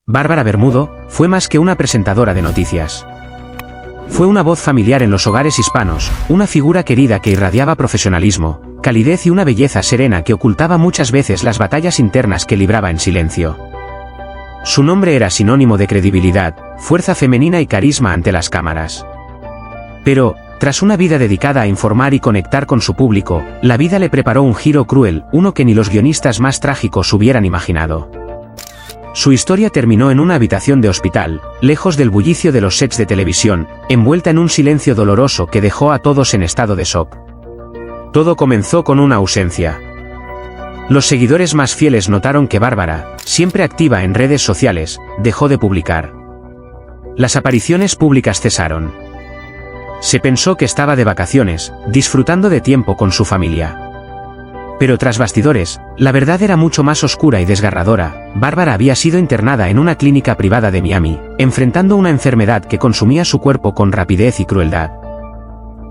Bárbara Bermudo fue más que una presentadora de noticias. Fue una voz familiar en los hogares hispanos, una figura querida que irradiaba profesionalismo, calidez y una belleza serena que ocultaba muchas veces las batallas internas que libraba en silencio. Su nombre era sinónimo de credibilidad, fuerza femenina y carisma ante las cámaras. Pero, tras una vida dedicada a informar y conectar con su público, la vida le preparó un giro cruel, uno que ni los guionistas más trágicos hubieran imaginado. Su historia terminó en una habitación de hospital, lejos del bullicio de los sets de televisión, envuelta en un silencio doloroso que dejó a todos en estado de shock. Todo comenzó con una ausencia. Los seguidores más fieles notaron que Bárbara, siempre activa en redes sociales, dejó de publicar. Las apariciones públicas cesaron. Se pensó que estaba de vacaciones, disfrutando de tiempo con su familia. Pero tras bastidores, la verdad era mucho más oscura y desgarradora. Bárbara había sido internada en una clínica privada de Miami, enfrentando una enfermedad que consumía su cuerpo con rapidez y crueldad.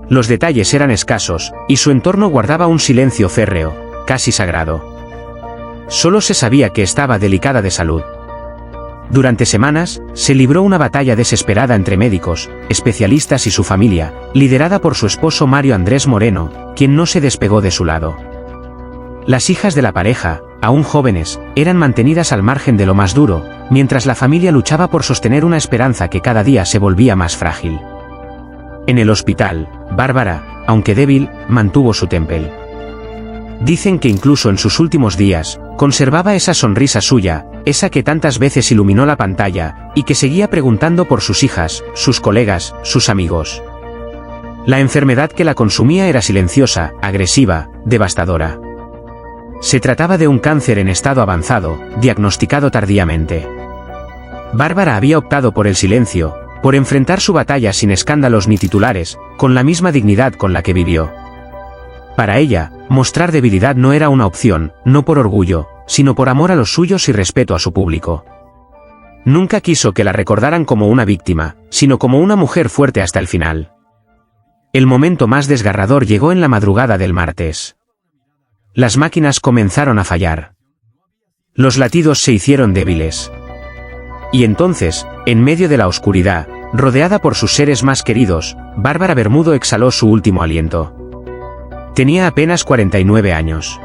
Los detalles eran escasos, y su entorno guardaba un silencio férreo, casi sagrado. Solo se sabía que estaba delicada de salud. Durante semanas, se libró una batalla desesperada entre médicos, especialistas y su familia, liderada por su esposo Mario Andrés Moreno, quien no se despegó de su lado. Las hijas de la pareja, aún jóvenes, eran mantenidas al margen de lo más duro, mientras la familia luchaba por sostener una esperanza que cada día se volvía más frágil. En el hospital, Bárbara, aunque débil, mantuvo su temple. Dicen que incluso en sus últimos días, conservaba esa sonrisa suya, esa que tantas veces iluminó la pantalla, y que seguía preguntando por sus hijas, sus colegas, sus amigos. La enfermedad que la consumía era silenciosa, agresiva, devastadora. Se trataba de un cáncer en estado avanzado, diagnosticado tardíamente. Bárbara había optado por el silencio, por enfrentar su batalla sin escándalos ni titulares, con la misma dignidad con la que vivió. Para ella, mostrar debilidad no era una opción, no por orgullo, sino por amor a los suyos y respeto a su público. Nunca quiso que la recordaran como una víctima, sino como una mujer fuerte hasta el final. El momento más desgarrador llegó en la madrugada del martes. Las máquinas comenzaron a fallar. Los latidos se hicieron débiles. Y entonces, en medio de la oscuridad, rodeada por sus seres más queridos, Bárbara Bermudo exhaló su último aliento. Tenía apenas 49 años.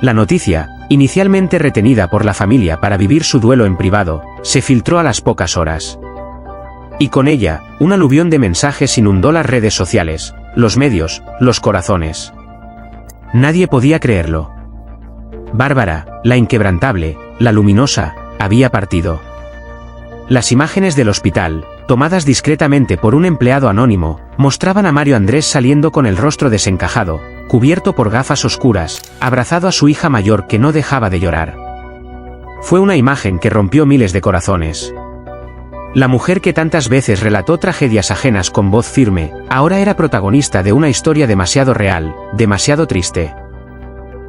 La noticia, inicialmente retenida por la familia para vivir su duelo en privado, se filtró a las pocas horas. Y con ella, un aluvión de mensajes inundó las redes sociales, los medios, los corazones. Nadie podía creerlo. Bárbara, la inquebrantable, la luminosa, había partido. Las imágenes del hospital, tomadas discretamente por un empleado anónimo, mostraban a Mario Andrés saliendo con el rostro desencajado, cubierto por gafas oscuras, abrazado a su hija mayor que no dejaba de llorar. Fue una imagen que rompió miles de corazones. La mujer que tantas veces relató tragedias ajenas con voz firme, ahora era protagonista de una historia demasiado real, demasiado triste.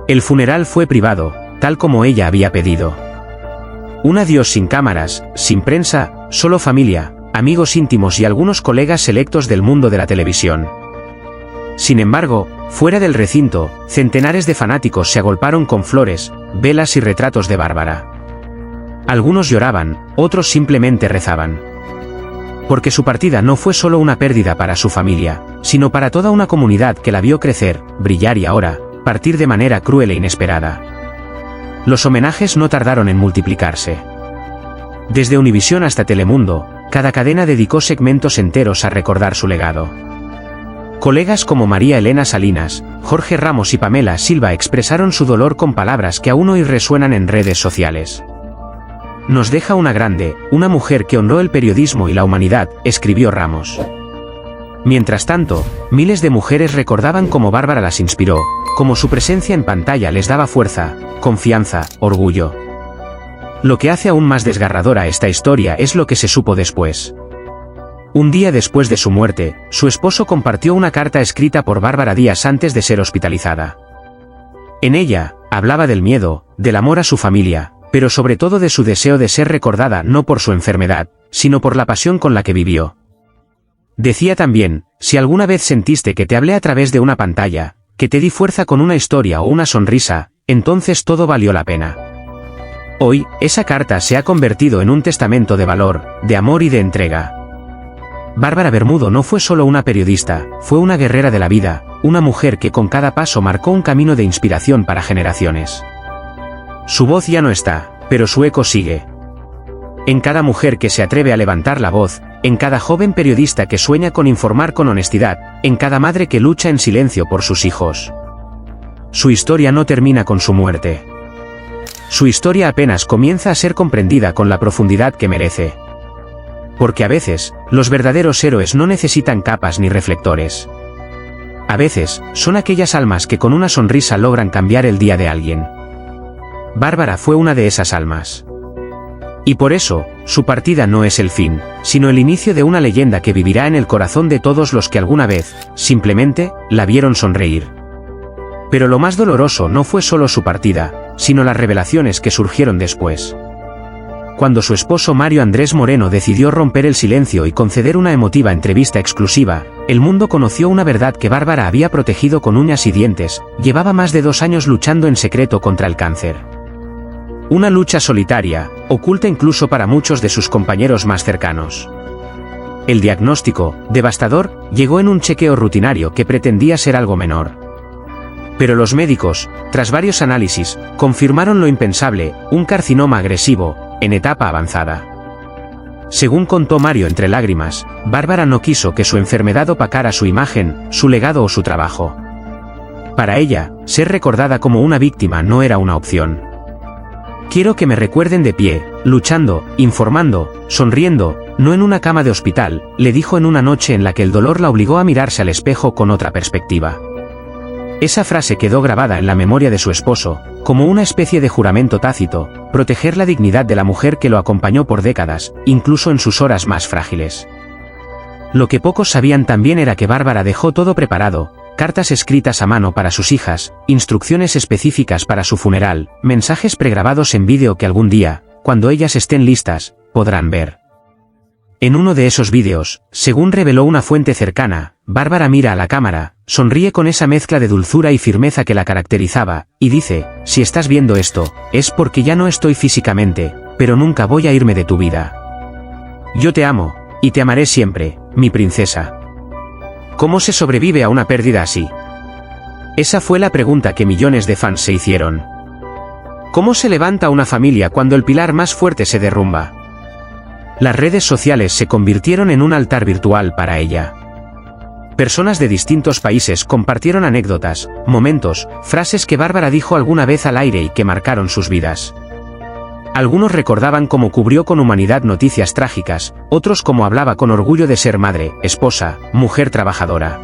El funeral fue privado, tal como ella había pedido. Un adiós sin cámaras, sin prensa, solo familia, amigos íntimos y algunos colegas selectos del mundo de la televisión. Sin embargo, fuera del recinto, centenares de fanáticos se agolparon con flores, velas y retratos de Bárbara. Algunos lloraban, otros simplemente rezaban. Porque su partida no fue solo una pérdida para su familia, sino para toda una comunidad que la vio crecer, brillar y ahora, partir de manera cruel e inesperada. Los homenajes no tardaron en multiplicarse. Desde Univisión hasta Telemundo, cada cadena dedicó segmentos enteros a recordar su legado. Colegas como María Elena Salinas, Jorge Ramos y Pamela Silva expresaron su dolor con palabras que aún hoy resuenan en redes sociales. Nos deja una grande, una mujer que honró el periodismo y la humanidad, escribió Ramos. Mientras tanto, miles de mujeres recordaban cómo Bárbara las inspiró, cómo su presencia en pantalla les daba fuerza, confianza, orgullo. Lo que hace aún más desgarradora esta historia es lo que se supo después. Un día después de su muerte, su esposo compartió una carta escrita por Bárbara días antes de ser hospitalizada. En ella, hablaba del miedo, del amor a su familia, pero sobre todo de su deseo de ser recordada no por su enfermedad, sino por la pasión con la que vivió. Decía también, si alguna vez sentiste que te hablé a través de una pantalla, que te di fuerza con una historia o una sonrisa, entonces todo valió la pena. Hoy, esa carta se ha convertido en un testamento de valor, de amor y de entrega. Bárbara Bermudo no fue solo una periodista, fue una guerrera de la vida, una mujer que con cada paso marcó un camino de inspiración para generaciones. Su voz ya no está, pero su eco sigue. En cada mujer que se atreve a levantar la voz, en cada joven periodista que sueña con informar con honestidad, en cada madre que lucha en silencio por sus hijos. Su historia no termina con su muerte. Su historia apenas comienza a ser comprendida con la profundidad que merece. Porque a veces, los verdaderos héroes no necesitan capas ni reflectores. A veces, son aquellas almas que con una sonrisa logran cambiar el día de alguien. Bárbara fue una de esas almas. Y por eso, su partida no es el fin, sino el inicio de una leyenda que vivirá en el corazón de todos los que alguna vez, simplemente, la vieron sonreír. Pero lo más doloroso no fue solo su partida, sino las revelaciones que surgieron después. Cuando su esposo Mario Andrés Moreno decidió romper el silencio y conceder una emotiva entrevista exclusiva, el mundo conoció una verdad que Bárbara había protegido con uñas y dientes, llevaba más de 2 años luchando en secreto contra el cáncer. Una lucha solitaria, oculta incluso para muchos de sus compañeros más cercanos. El diagnóstico, devastador, llegó en un chequeo rutinario que pretendía ser algo menor. Pero los médicos, tras varios análisis, confirmaron lo impensable, un carcinoma agresivo, en etapa avanzada. Según contó Mario entre lágrimas, Bárbara no quiso que su enfermedad opacara su imagen, su legado o su trabajo. Para ella, ser recordada como una víctima no era una opción. Quiero que me recuerden de pie, luchando, informando, sonriendo, no en una cama de hospital, le dijo en una noche en la que el dolor la obligó a mirarse al espejo con otra perspectiva. Esa frase quedó grabada en la memoria de su esposo, como una especie de juramento tácito, proteger la dignidad de la mujer que lo acompañó por décadas, incluso en sus horas más frágiles. Lo que pocos sabían también era que Bárbara dejó todo preparado, cartas escritas a mano para sus hijas, instrucciones específicas para su funeral, mensajes pregrabados en vídeo que algún día, cuando ellas estén listas, podrán ver. En uno de esos vídeos, según reveló una fuente cercana, Bárbara mira a la cámara, sonríe con esa mezcla de dulzura y firmeza que la caracterizaba, y dice, si estás viendo esto, es porque ya no estoy físicamente, pero nunca voy a irme de tu vida. Yo te amo, y te amaré siempre, mi princesa. ¿Cómo se sobrevive a una pérdida así? Esa fue la pregunta que millones de fans se hicieron. ¿Cómo se levanta una familia cuando el pilar más fuerte se derrumba? Las redes sociales se convirtieron en un altar virtual para ella. Personas de distintos países compartieron anécdotas, momentos, frases que Bárbara dijo alguna vez al aire y que marcaron sus vidas. Algunos recordaban cómo cubrió con humanidad noticias trágicas, otros cómo hablaba con orgullo de ser madre, esposa, mujer trabajadora.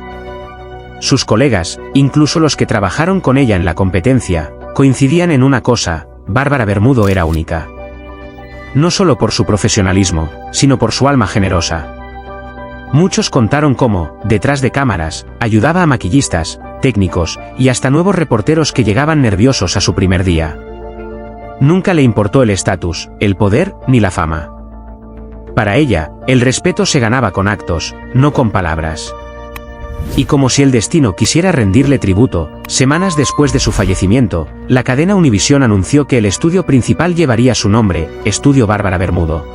Sus colegas, incluso los que trabajaron con ella en la competencia, coincidían en una cosa: Bárbara Bermudo era única. No solo por su profesionalismo, sino por su alma generosa. Muchos contaron cómo, detrás de cámaras, ayudaba a maquillistas, técnicos, y hasta nuevos reporteros que llegaban nerviosos a su primer día. Nunca le importó el estatus, el poder, ni la fama. Para ella, el respeto se ganaba con actos, no con palabras. Y como si el destino quisiera rendirle tributo, semanas después de su fallecimiento, la cadena Univisión anunció que el estudio principal llevaría su nombre, Estudio Bárbara Bermudo.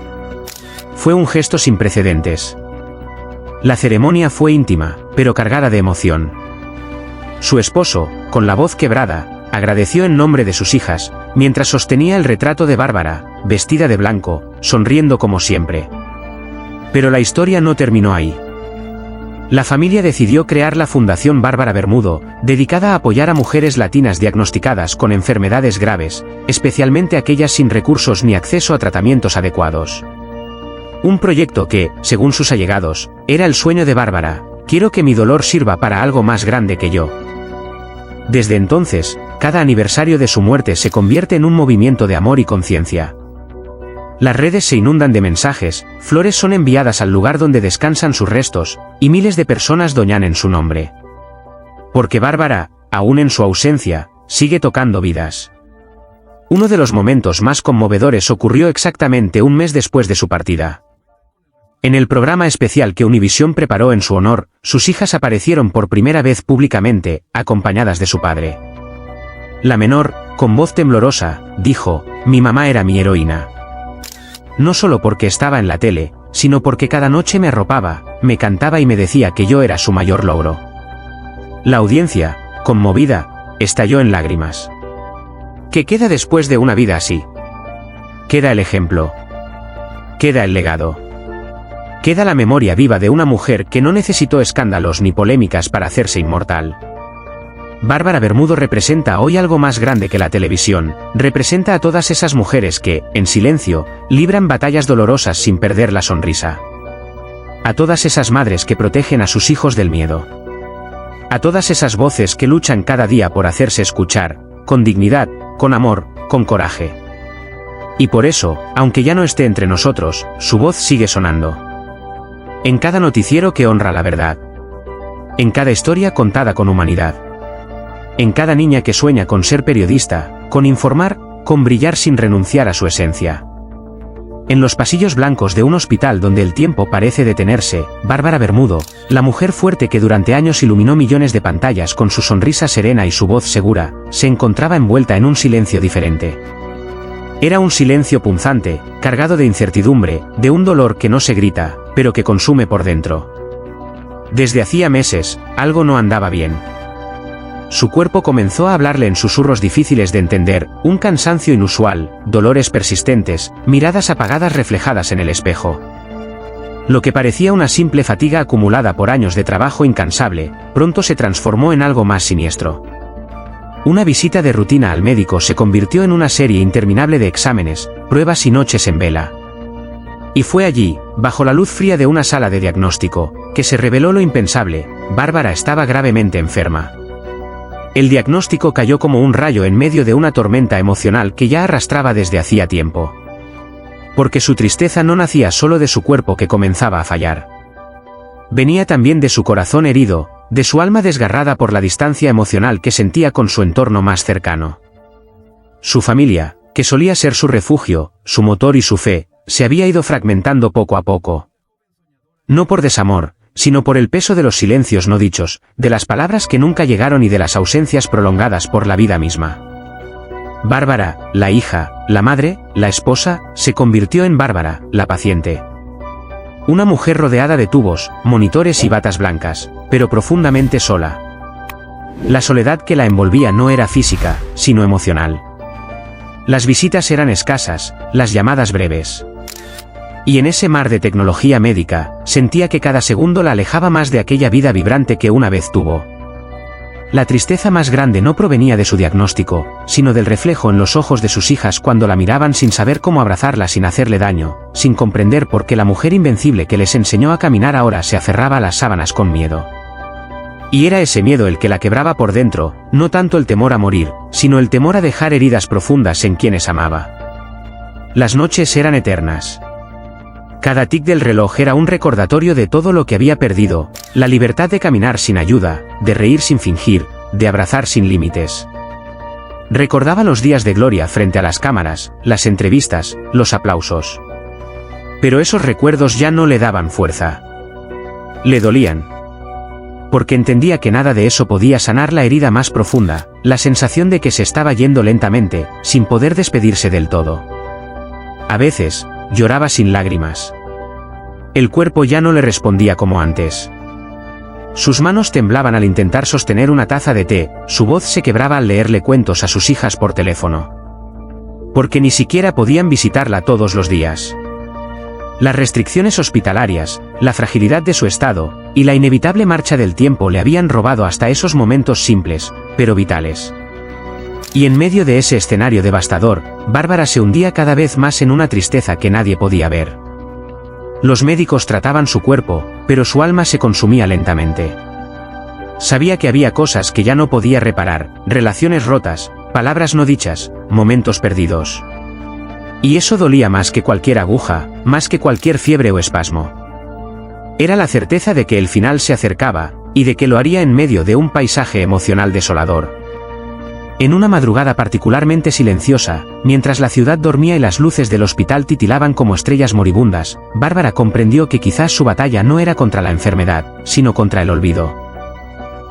Fue un gesto sin precedentes. La ceremonia fue íntima, pero cargada de emoción. Su esposo, con la voz quebrada, agradeció en nombre de sus hijas, mientras sostenía el retrato de Bárbara, vestida de blanco, sonriendo como siempre. Pero la historia no terminó ahí. La familia decidió crear la Fundación Bárbara Bermudo, dedicada a apoyar a mujeres latinas diagnosticadas con enfermedades graves, especialmente aquellas sin recursos ni acceso a tratamientos adecuados. Un proyecto que, según sus allegados, era el sueño de Bárbara: quiero que mi dolor sirva para algo más grande que yo. Desde entonces, cada aniversario de su muerte se convierte en un movimiento de amor y conciencia. Las redes se inundan de mensajes, flores son enviadas al lugar donde descansan sus restos, y miles de personas doñan en su nombre. Porque Bárbara, aún en su ausencia, sigue tocando vidas. Uno de los momentos más conmovedores ocurrió exactamente un mes después de su partida. En el programa especial que Univisión preparó en su honor, sus hijas aparecieron por primera vez públicamente, acompañadas de su padre. La menor, Con voz temblorosa, dijo, mi mamá era mi heroína. No solo porque estaba en la tele, sino porque cada noche me arropaba, me cantaba y me decía que yo era su mayor logro. La audiencia, conmovida, estalló en lágrimas. ¿Qué queda después de una vida así? Queda el ejemplo. Queda el legado. Queda la memoria viva de una mujer que no necesitó escándalos ni polémicas para hacerse inmortal. Bárbara Bermudo representa hoy algo más grande que la televisión, representa a todas esas mujeres que, en silencio, libran batallas dolorosas sin perder la sonrisa. A todas esas madres que protegen a sus hijos del miedo. A todas esas voces que luchan cada día por hacerse escuchar, con dignidad, con amor, con coraje. Y por eso, aunque ya no esté entre nosotros, su voz sigue sonando. En cada noticiero que honra la verdad. En cada historia contada con humanidad. En cada niña que sueña con ser periodista, con informar, con brillar sin renunciar a su esencia. En los pasillos blancos de un hospital donde el tiempo parece detenerse, Bárbara Bermudo, la mujer fuerte que durante años iluminó millones de pantallas con su sonrisa serena y su voz segura, se encontraba envuelta en un silencio diferente. Era un silencio punzante, cargado de incertidumbre, de un dolor que no se grita, pero que consume por dentro. Desde hacía meses, algo no andaba bien. Su cuerpo comenzó a hablarle en susurros difíciles de entender, un cansancio inusual, dolores persistentes, miradas apagadas reflejadas en el espejo. Lo que parecía una simple fatiga acumulada por años de trabajo incansable, pronto se transformó en algo más siniestro. Una visita de rutina al médico se convirtió en una serie interminable de exámenes, pruebas y noches en vela. Y fue allí, bajo la luz fría de una sala de diagnóstico, que se reveló lo impensable: Bárbara estaba gravemente enferma. El diagnóstico cayó como un rayo en medio de una tormenta emocional que ya arrastraba desde hacía tiempo. Porque su tristeza no nacía solo de su cuerpo que comenzaba a fallar. Venía también de su corazón herido, de su alma desgarrada por la distancia emocional que sentía con su entorno más cercano. Su familia, que solía ser su refugio, su motor y su fe, se había ido fragmentando poco a poco. No por desamor, sino por el peso de los silencios no dichos, de las palabras que nunca llegaron y de las ausencias prolongadas por la vida misma. Bárbara, la hija, la madre, la esposa, se convirtió en Bárbara, la paciente. Una mujer rodeada de tubos, monitores y batas blancas, pero profundamente sola. La soledad que la envolvía no era física, sino emocional. Las visitas eran escasas, las llamadas breves. Y en ese mar de tecnología médica, sentía que cada segundo la alejaba más de aquella vida vibrante que una vez tuvo. La tristeza más grande no provenía de su diagnóstico, sino del reflejo en los ojos de sus hijas cuando la miraban sin saber cómo abrazarla sin hacerle daño, sin comprender por qué la mujer invencible que les enseñó a caminar ahora se aferraba a las sábanas con miedo. Y era ese miedo el que la quebraba por dentro, no tanto el temor a morir, sino el temor a dejar heridas profundas en quienes amaba. Las noches eran eternas. Cada tic del reloj era un recordatorio de todo lo que había perdido, la libertad de caminar sin ayuda, de reír sin fingir, de abrazar sin límites. Recordaba los días de gloria frente a las cámaras, las entrevistas, los aplausos. Pero esos recuerdos ya no le daban fuerza. Le dolían. Porque entendía que nada de eso podía sanar la herida más profunda, la sensación de que se estaba yendo lentamente, sin poder despedirse del todo. A veces, lloraba sin lágrimas. El cuerpo ya no le respondía como antes. Sus manos temblaban al intentar sostener una taza de té, su voz se quebraba al leerle cuentos a sus hijas por teléfono. Porque ni siquiera podían visitarla todos los días. Las restricciones hospitalarias, la fragilidad de su estado, y la inevitable marcha del tiempo le habían robado hasta esos momentos simples, pero vitales. Y en medio de ese escenario devastador, Bárbara se hundía cada vez más en una tristeza que nadie podía ver. Los médicos trataban su cuerpo, pero su alma se consumía lentamente. Sabía que había cosas que ya no podía reparar, relaciones rotas, palabras no dichas, momentos perdidos. Y eso dolía más que cualquier aguja, más que cualquier fiebre o espasmo. Era la certeza de que el final se acercaba, y de que lo haría en medio de un paisaje emocional desolador. En una madrugada particularmente silenciosa, mientras la ciudad dormía y las luces del hospital titilaban como estrellas moribundas, Bárbara comprendió que quizás su batalla no era contra la enfermedad, sino contra el olvido.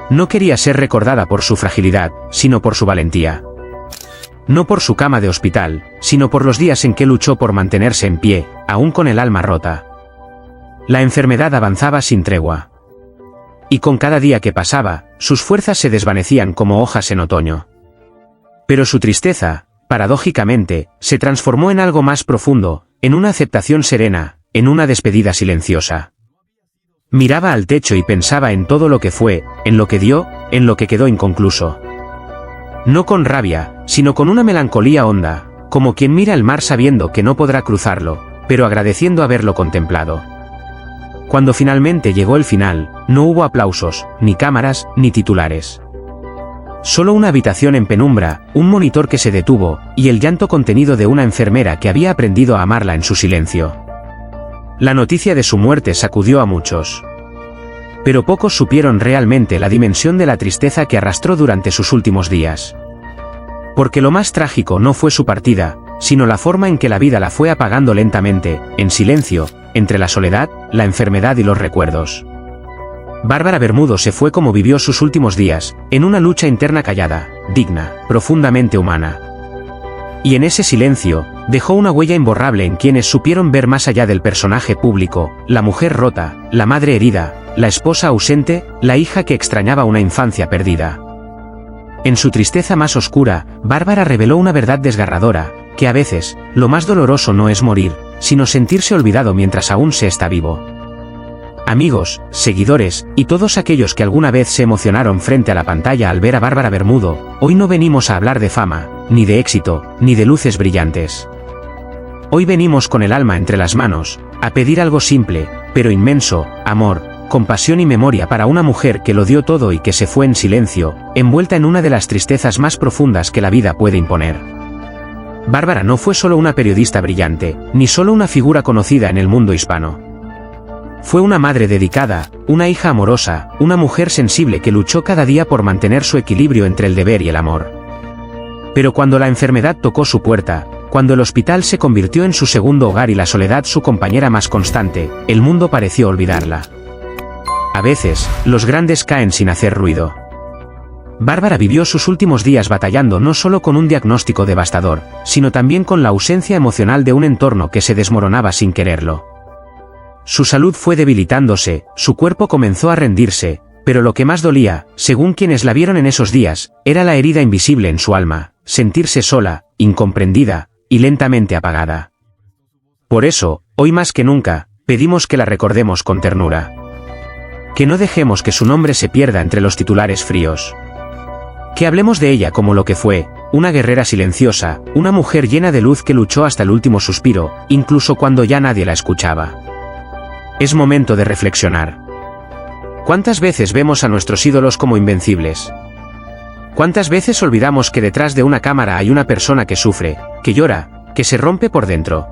No quería ser recordada por su fragilidad, sino por su valentía. no por su cama de hospital, sino por los días en que luchó por mantenerse en pie, aún con el alma rota. La enfermedad avanzaba sin tregua. Y con cada día que pasaba, sus fuerzas se desvanecían como hojas en otoño. Pero su tristeza, paradójicamente, se transformó en algo más profundo, en una aceptación serena, en una despedida silenciosa. Miraba al techo y pensaba en todo lo que fue, en lo que dio, en lo que quedó inconcluso. No con rabia, sino con una melancolía honda, como quien mira el mar sabiendo que no podrá cruzarlo, pero agradeciendo haberlo contemplado. Cuando finalmente llegó el final, no hubo aplausos, ni cámaras, ni titulares. Solo una habitación en penumbra, un monitor que se detuvo, y el llanto contenido de una enfermera que había aprendido a amarla en su silencio. La noticia de su muerte sacudió a muchos. Pero pocos supieron realmente la dimensión de la tristeza que arrastró durante sus últimos días. Porque lo más trágico no fue su partida, sino la forma en que la vida la fue apagando lentamente, en silencio, entre la soledad, la enfermedad y los recuerdos. Bárbara Bermudo se fue como vivió sus últimos días, en una lucha interna callada, digna, profundamente humana. Y en ese silencio, dejó una huella imborrable en quienes supieron ver más allá del personaje público, la mujer rota, la madre herida, la esposa ausente, la hija que extrañaba una infancia perdida. En su tristeza más oscura, Bárbara reveló una verdad desgarradora, que a veces, lo más doloroso no es morir, sino sentirse olvidado mientras aún se está vivo. Amigos, seguidores, y todos aquellos que alguna vez se emocionaron frente a la pantalla al ver a Bárbara Bermudo, hoy no venimos a hablar de fama, ni de éxito, ni de luces brillantes. Hoy venimos con el alma entre las manos, a pedir algo simple, pero inmenso, amor, compasión y memoria para una mujer que lo dio todo y que se fue en silencio, envuelta en una de las tristezas más profundas que la vida puede imponer. Bárbara no fue solo una periodista brillante, ni solo una figura conocida en el mundo hispano. Fue una madre dedicada, una hija amorosa, una mujer sensible que luchó cada día por mantener su equilibrio entre el deber y el amor. Pero cuando la enfermedad tocó su puerta, cuando el hospital se convirtió en su segundo hogar y la soledad su compañera más constante, el mundo pareció olvidarla. A veces, los grandes caen sin hacer ruido. Bárbara vivió sus últimos días batallando no solo con un diagnóstico devastador, sino también con la ausencia emocional de un entorno que se desmoronaba sin quererlo. Su salud fue debilitándose, su cuerpo comenzó a rendirse, pero lo que más dolía, según quienes la vieron en esos días, era la herida invisible en su alma, sentirse sola, incomprendida, y lentamente apagada. Por eso, hoy más que nunca, pedimos que la recordemos con ternura. Que no dejemos que su nombre se pierda entre los titulares fríos. Que hablemos de ella como lo que fue, una guerrera silenciosa, una mujer llena de luz que luchó hasta el último suspiro, incluso cuando ya nadie la escuchaba. Es momento de reflexionar. ¿Cuántas veces vemos a nuestros ídolos como invencibles? ¿Cuántas veces olvidamos que detrás de una cámara hay una persona que sufre, que llora, que se rompe por dentro?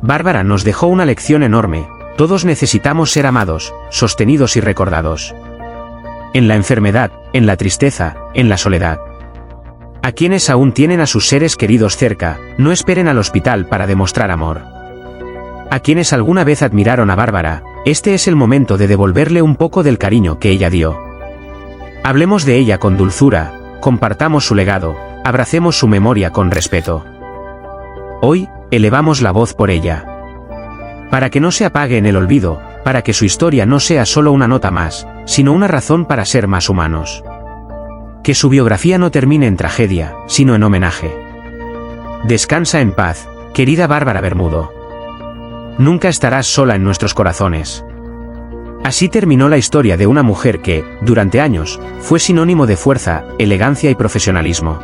Bárbara nos dejó una lección enorme: todos necesitamos ser amados, sostenidos y recordados. En la enfermedad, en la tristeza, en la soledad. A quienes aún tienen a sus seres queridos cerca, no esperen al hospital para demostrar amor. A quienes alguna vez admiraron a Bárbara, este es el momento de devolverle un poco del cariño que ella dio. Hablemos de ella con dulzura, compartamos su legado, abracemos su memoria con respeto. Hoy, elevamos la voz por ella. Para que no se apague en el olvido, para que su historia no sea solo una nota más, sino una razón para ser más humanos. Que su biografía no termine en tragedia, sino en homenaje. Descansa en paz, querida Bárbara Bermudo. Nunca estarás sola en nuestros corazones. Así terminó la historia de una mujer que, durante años, fue sinónimo de fuerza, elegancia y profesionalismo.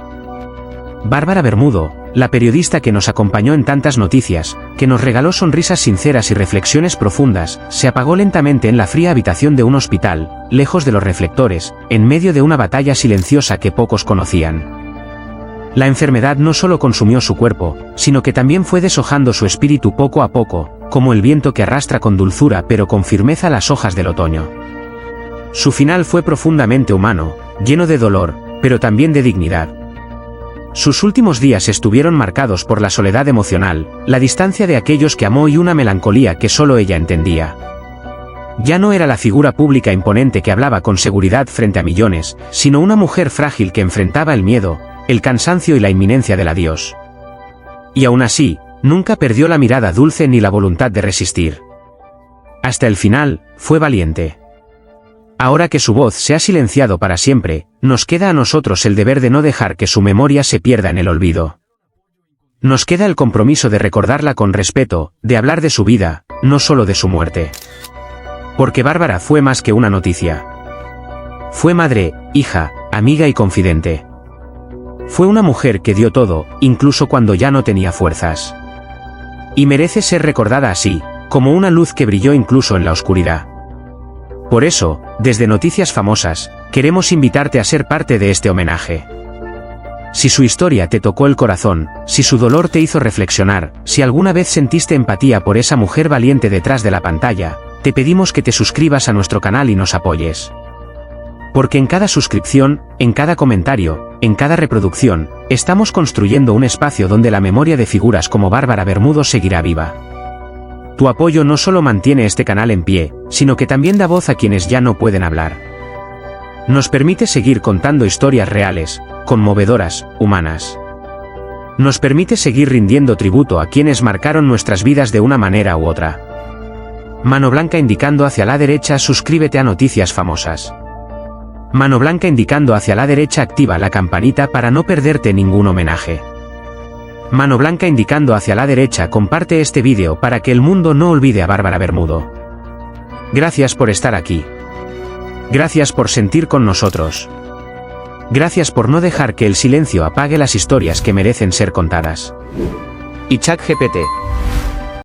Bárbara Bermudo, la periodista que nos acompañó en tantas noticias, que nos regaló sonrisas sinceras y reflexiones profundas, se apagó lentamente en la fría habitación de un hospital, lejos de los reflectores, en medio de una batalla silenciosa que pocos conocían. La enfermedad no solo consumió su cuerpo, sino que también fue deshojando su espíritu poco a poco, como el viento que arrastra con dulzura pero con firmeza las hojas del otoño. Su final fue profundamente humano, lleno de dolor, pero también de dignidad. Sus últimos días estuvieron marcados por la soledad emocional, la distancia de aquellos que amó y una melancolía que solo ella entendía. Ya no era la figura pública imponente que hablaba con seguridad frente a millones, sino una mujer frágil que enfrentaba el miedo, el cansancio y la inminencia del adiós. Y aún así, nunca perdió la mirada dulce ni la voluntad de resistir. Hasta el final, fue valiente. Ahora que su voz se ha silenciado para siempre, nos queda a nosotros el deber de no dejar que su memoria se pierda en el olvido. Nos queda el compromiso de recordarla con respeto, de hablar de su vida, no solo de su muerte. Porque Bárbara fue más que una noticia. Fue madre, hija, amiga y confidente. Fue una mujer que dio todo, incluso cuando ya no tenía fuerzas. Y merece ser recordada así, como una luz que brilló incluso en la oscuridad. Por eso, desde Noticias Famosas, queremos invitarte a ser parte de este homenaje. Si su historia te tocó el corazón, si su dolor te hizo reflexionar, si alguna vez sentiste empatía por esa mujer valiente detrás de la pantalla, te pedimos que te suscribas a nuestro canal y nos apoyes. Porque en cada suscripción, en cada comentario, en cada reproducción, estamos construyendo un espacio donde la memoria de figuras como Bárbara Bermudo seguirá viva. Tu apoyo no solo mantiene este canal en pie, sino que también da voz a quienes ya no pueden hablar. Nos permite seguir contando historias reales, conmovedoras, humanas. Nos permite seguir rindiendo tributo a quienes marcaron nuestras vidas de una manera u otra. Mano blanca indicando hacia la derecha, suscríbete a Noticias Famosas. Mano blanca indicando hacia la derecha, activa la campanita para no perderte ningún homenaje. Mano blanca indicando hacia la derecha, comparte este vídeo para que el mundo no olvide a Bárbara Bermudo. Gracias por estar aquí. Gracias por sentir con nosotros. Gracias por no dejar que el silencio apague las historias que merecen ser contadas. Y ChatGPT.